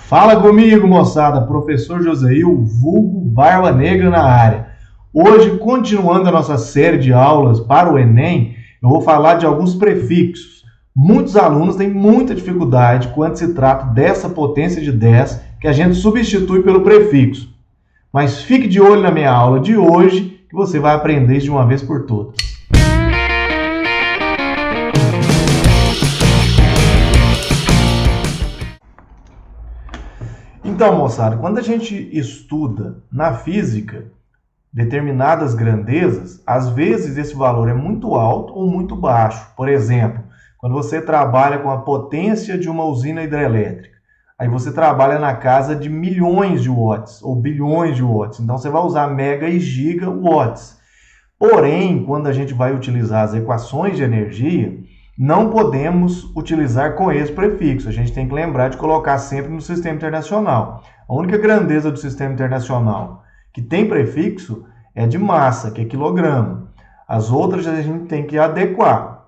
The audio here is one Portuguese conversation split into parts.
Fala comigo, moçada, professor Joseil, vulgo Barba Negra na área. Hoje, continuando a nossa série de aulas para o Enem, eu vou falar de alguns prefixos. Muitos alunos têm muita dificuldade quando se trata dessa potência de 10 que a gente substitui pelo prefixo. Mas fique de olho na minha aula de hoje, que você vai aprender de uma vez por todas. Então, moçada, quando a gente estuda na física determinadas grandezas, às vezes esse valor é muito alto ou muito baixo. Por exemplo, quando você trabalha com a potência de uma usina hidrelétrica, aí você trabalha na casa de milhões de watts ou bilhões de watts. Então você vai usar mega e gigawatts. Porém, quando a gente vai utilizar as equações de energia, não podemos utilizar com esse prefixo. A gente tem que lembrar de colocar sempre no sistema internacional. A única grandeza do sistema internacional que tem prefixo é de massa, que é quilograma. As outras a gente tem que adequar,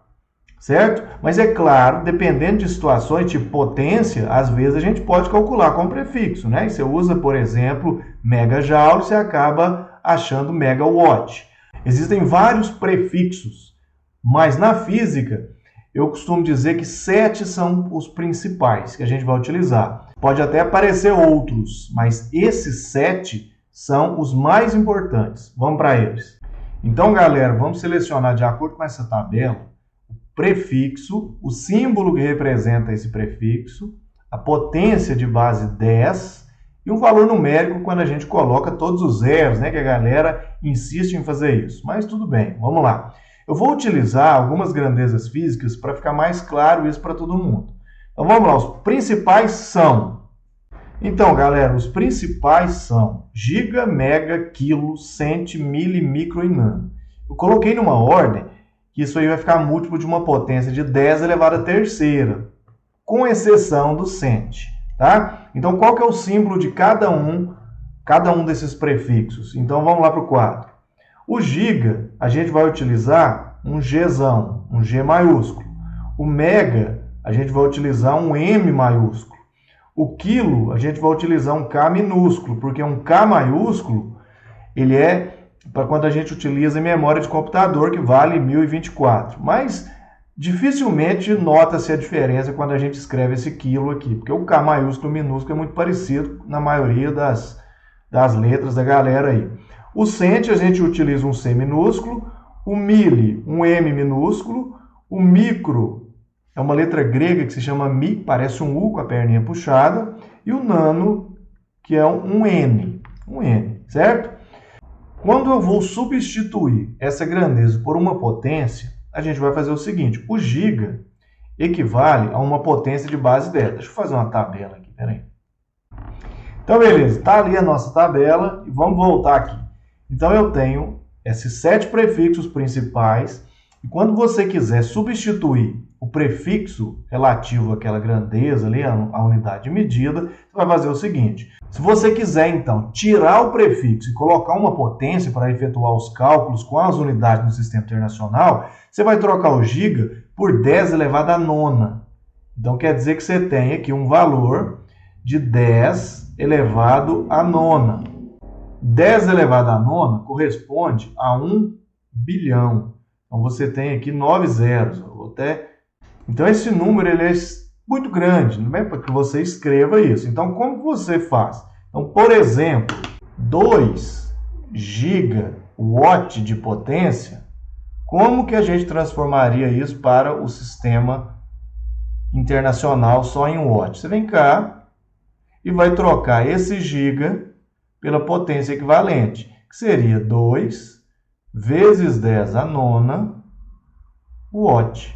certo? Mas é claro, dependendo de situações, tipo potência, às vezes a gente pode calcular com prefixo, né? E você usa, por exemplo, megajoule, você acaba achando megawatt. Existem vários prefixos, mas na física eu costumo dizer que 7 são os principais que a gente vai utilizar. Pode até aparecer outros, mas esses 7 são os mais importantes. Vamos para eles. Então, galera, vamos selecionar de acordo com essa tabela o prefixo, o símbolo que representa esse prefixo, a potência de base 10 e um valor numérico quando a gente coloca todos os zeros, né? Que a galera insiste em fazer isso. Mas tudo bem, vamos lá. Eu vou utilizar algumas grandezas físicas para ficar mais claro isso para todo mundo. Então vamos lá, os principais são. Então, galera, os principais são giga, mega, quilo, cent, mili, micro e nano. Eu coloquei numa ordem que isso aí vai ficar múltiplo de uma potência de 10 elevado à terceira, com exceção do cent, tá? Então, qual que é o símbolo de cada um desses prefixos? Então, vamos lá para o quadro. O giga, a gente vai utilizar um Gzão, um G maiúsculo. O mega, a gente vai utilizar um M maiúsculo. O quilo, a gente vai utilizar um K minúsculo, porque um K maiúsculo, ele é para quando a gente utiliza em memória de computador, que vale 1024. Mas dificilmente nota-se a diferença quando a gente escreve esse quilo aqui, porque o K maiúsculo e minúsculo é muito parecido na maioria das letras da galera aí. O cent a gente utiliza um C minúsculo, o mili um M minúsculo, o micro é uma letra grega que se chama mi, parece um U com a perninha puxada, e o nano que é um N, certo? Quando eu vou substituir essa grandeza por uma potência, a gente vai fazer o seguinte, o giga equivale a uma potência de base 10. Deixa eu fazer uma tabela aqui, peraí. Então, beleza, está ali a nossa tabela e vamos voltar aqui. Então, eu tenho esses 7 prefixos principais e quando você quiser substituir o prefixo relativo àquela grandeza ali, a unidade de medida, você vai fazer o seguinte. Se você quiser, então, tirar o prefixo e colocar uma potência para efetuar os cálculos com as unidades no sistema internacional, você vai trocar o giga por 10 elevado à nona. Então, quer dizer que você tem aqui um valor de 10 elevado à nona. 10 elevado à nona corresponde a 1 bilhão. Então, você tem aqui 9 zeros. Então, esse número ele é muito grande, não é para que você escreva isso. Então, como você faz? Então, por exemplo, 2 gigawatt de potência, como que a gente transformaria isso para o sistema internacional só em watt? Você vem cá e vai trocar esse giga pela potência equivalente, que seria 2 vezes 10 à nona watt.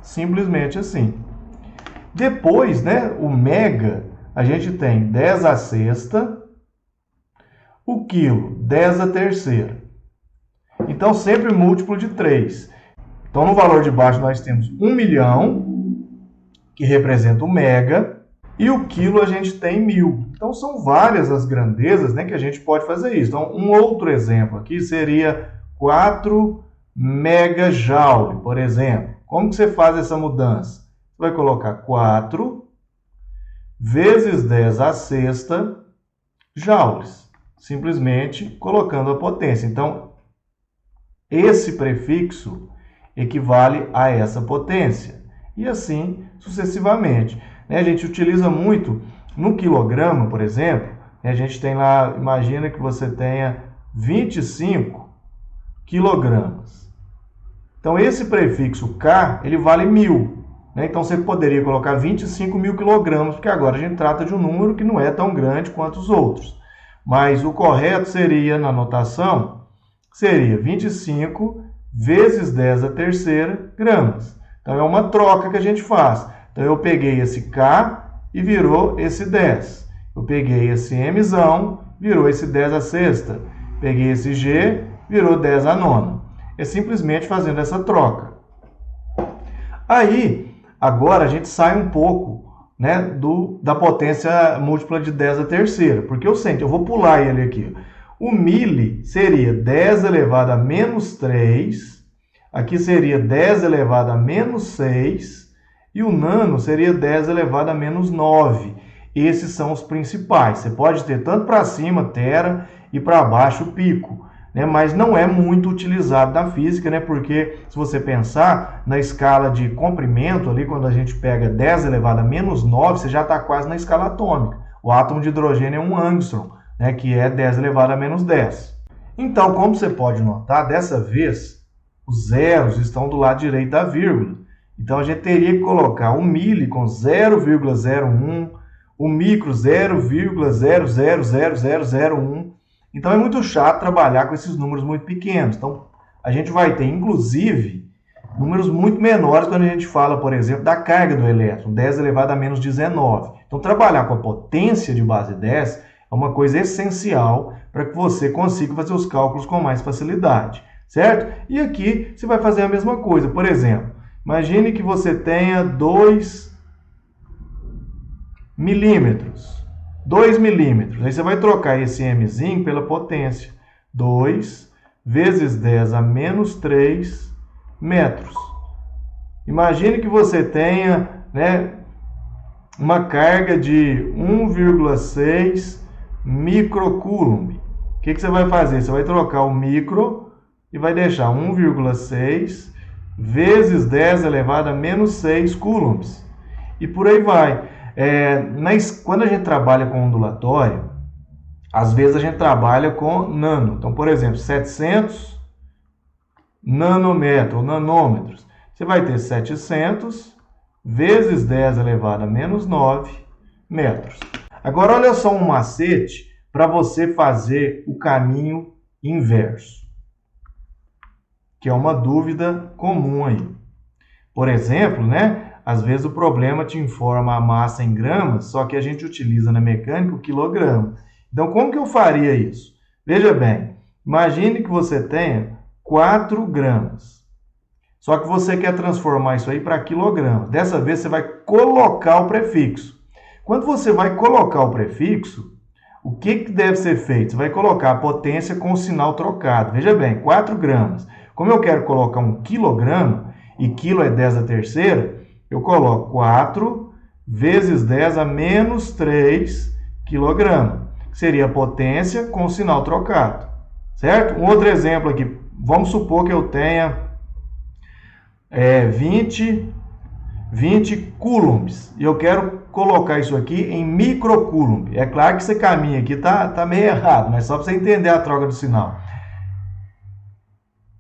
Simplesmente assim. Depois, né, o mega, a gente tem 10 à sexta, o quilo, 10 à terceira. Então, sempre múltiplo de 3. Então, no valor de baixo, nós temos 1 milhão, que representa o mega, e o quilo a gente tem 1000. Então, são várias as grandezas, né, que a gente pode fazer isso. Então, um outro exemplo aqui seria 4 megajoule, por exemplo. Como que você faz essa mudança? Você vai colocar 4 vezes 10 à sexta joules, simplesmente colocando a potência. Então, esse prefixo equivale a essa potência, e assim sucessivamente. A gente utiliza muito no quilograma, por exemplo, a gente tem lá, imagina que você tenha 25 quilogramas. Então, esse prefixo K, ele vale 1000. Então, você poderia colocar 25.000 quilogramas, porque agora a gente trata de um número que não é tão grande quanto os outros. Mas o correto seria, na notação, seria 25 vezes 10 à terceira gramas. Então, é uma troca que a gente faz. Então, eu peguei esse K e virou esse 10. Eu peguei esse Mzão, virou esse 10 à sexta. Peguei esse G, virou 10 à nona. É simplesmente fazendo essa troca. Aí, agora a gente sai um pouco, né, da potência múltipla de 10 à terceira. Porque eu vou pular ele aqui. O mili seria 10 elevado a menos 3. Aqui seria 10 elevado a menos 6. E o nano seria 10 elevado a menos 9. Esses são os principais. Você pode ter tanto para cima, tera, e para baixo, pico. Mas não é muito utilizado na física, porque se você pensar na escala de comprimento, ali quando a gente pega 10 elevado a menos 9, você já está quase na escala atômica. O átomo de hidrogênio é um angstrom, que é 10 elevado a menos 10. Então, como você pode notar, dessa vez, os zeros estão do lado direito da vírgula. Então, a gente teria que colocar o mili com 0,01, o micro 0,000001. Então, é muito chato trabalhar com esses números muito pequenos. Então, a gente vai ter, inclusive, números muito menores quando a gente fala, por exemplo, da carga do elétron, 10 elevado a menos 19. Então, trabalhar com a potência de base 10 é uma coisa essencial para que você consiga fazer os cálculos com mais facilidade, certo? E aqui, você vai fazer a mesma coisa. Por exemplo, imagine que você tenha 2 milímetros. 2 milímetros. Aí você vai trocar esse mzinho pela potência. 2 vezes 10 a menos 3 metros. Imagine que você tenha, uma carga de 1,6 microcoulomb. O que você vai fazer? Você vai trocar o micro e vai deixar 1,6 vezes 10 elevado a menos 6 coulombs. E por aí vai. Quando a gente trabalha com ondulatório, às vezes a gente trabalha com nano. Então, por exemplo, 700 nanômetros ou nanômetros. Você vai ter 700 vezes 10 elevado a menos 9 metros. Agora, olha só um macete para você fazer o caminho inverso, que é uma dúvida comum aí. Por exemplo, às vezes o problema te informa a massa em gramas, só que a gente utiliza na mecânica o quilograma. Então, como que eu faria isso? Veja bem, imagine que você tenha 4 gramas. Só que você quer transformar isso aí para quilograma. Dessa vez você vai colocar o prefixo. Quando você vai colocar o prefixo, o que deve ser feito? Você vai colocar a potência com o sinal trocado. Veja bem, 4 gramas. Como eu quero colocar um quilograma, e quilo é 10 à terceira, eu coloco 4 vezes 10 a menos 3 quilograma, que seria a potência com o sinal trocado, certo? Um outro exemplo aqui, vamos supor que eu tenha 20 coulombs, e eu quero colocar isso aqui em microcoulomb. É claro que esse caminho aqui tá meio errado, mas só para você entender a troca do sinal.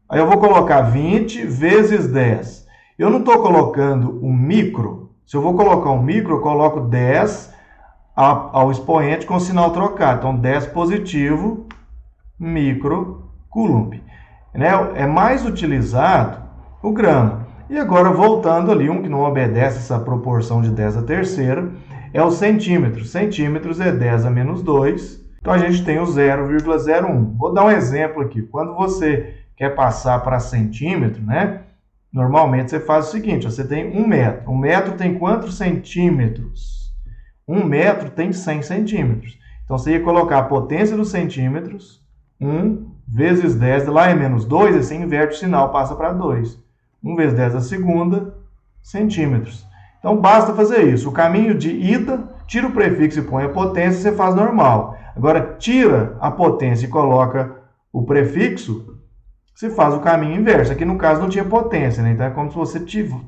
Aí eu vou colocar 20 vezes 10. Eu não estou colocando o micro. Se eu vou colocar um micro, eu coloco 10 ao expoente com sinal trocado. Então, 10 positivo, microcoulomb. É mais utilizado o grama. E agora, voltando ali, um que não obedece essa proporção de 10 à terceira, é o centímetro. Centímetros é 10 a menos 2. Então, a gente tem o 0,01. Vou dar um exemplo aqui. Quando você quer passar para centímetro, normalmente você faz o seguinte, você tem 1 metro. 1 metro tem quantos centímetros? 1 metro tem 100 centímetros. Então, você ia colocar a potência dos centímetros, 1 vezes 10, lá é menos 2, e você inverte o sinal, passa para 2. 1 vezes 10 a segunda, centímetros. Então, basta fazer isso. O caminho de ida, tira o prefixo e põe a potência, você faz normal. Agora, tira a potência e coloca o prefixo, você faz o caminho inverso. Aqui no caso não tinha potência, né? Então é como se você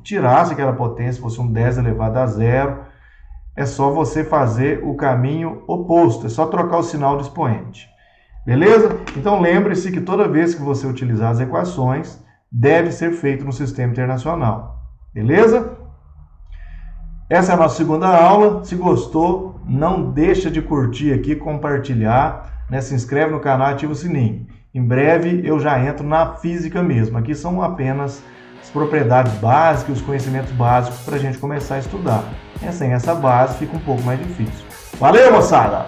tirasse aquela potência, fosse um 10 elevado a zero. É só você fazer o caminho oposto, é só trocar o sinal do expoente. Beleza? Então lembre-se que toda vez que você utilizar as equações, deve ser feito no sistema internacional. Beleza? Essa é a nossa segunda aula. Se gostou, não deixa de curtir aqui, compartilhar, né? Se inscreve no canal e ativa o sininho. Em breve eu já entro na física mesmo. Aqui são apenas as propriedades básicas, os conhecimentos básicos para a gente começar a estudar. Sem essa base fica um pouco mais difícil. Valeu, moçada!